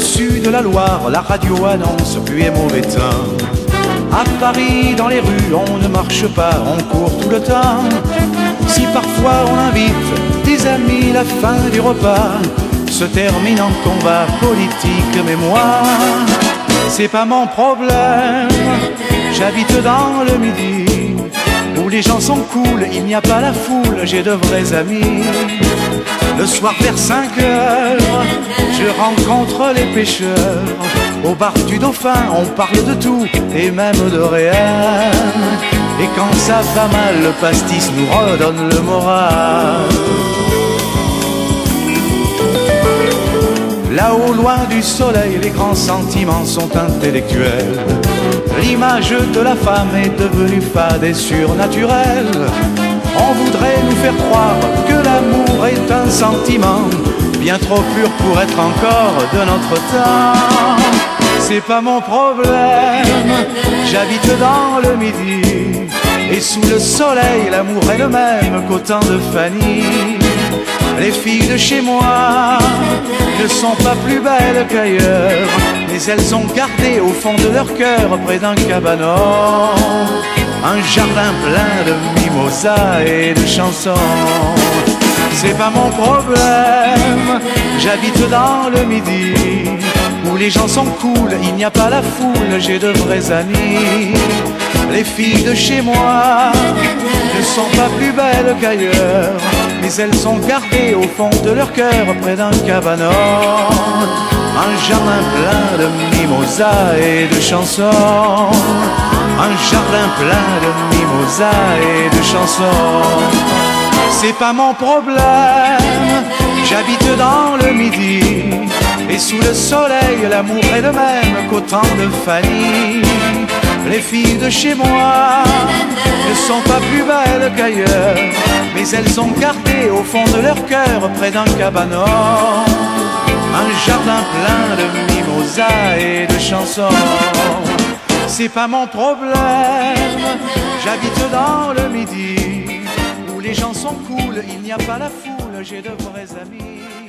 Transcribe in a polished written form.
Au-dessus de la Loire, la radio annonce pluie et mauvais temps. À Paris, dans les rues, on ne marche pas, on court tout le temps. Si parfois on invite des amis, la fin du repas se termine en combat politique. Mais moi, c'est pas mon problème. J'habite dans le Midi, où les gens sont cool, il n'y a pas la foule, j'ai de vrais amis. Le soir vers 5 heures, je rencontre les pêcheurs. Au bar du Dauphin, on parle de tout, et même de rien. Et quand ça va mal, le pastis nous redonne le moral. Là-haut, loin du soleil, les grands sentiments sont intellectuels. L'image de la femme est devenue fade et surnaturelle. On voudrait nous faire croire que l'amour est un sentiment bien trop pur pour être encore de notre temps. C'est pas mon problème, j'habite dans le Midi, et sous le soleil l'amour est le même qu'au temps de Fanny. Les filles de chez moi ne sont pas plus belles qu'ailleurs, mais elles ont gardé au fond de leur cœur, près d'un cabanon, un jardin plein de mimosas et de chansons. C'est pas mon problème, j'habite dans le Midi, où les gens sont cool, il n'y a pas la foule, j'ai de vrais amis. Les filles de chez moi ne sont pas plus belles qu'ailleurs, mais elles ont gardé au fond de leur cœur, près d'un cabanon, un jardin plein de mimosas et de chansons. Un jardin plein de mimosas et de chansons. C'est pas mon problème, j'habite dans le Midi, et sous le soleil l'amour est le même qu'au temps de Fanny. Les filles de chez moi ne sont pas plus belles qu'ailleurs, mais elles ont gardé au fond de leur cœur, près d'un cabanon, un jardin plein de mimosas et de chansons. C'est pas mon problème, j'habite dans le Midi, où les gens sont cool, il n'y a pas la foule, j'ai de vrais amis.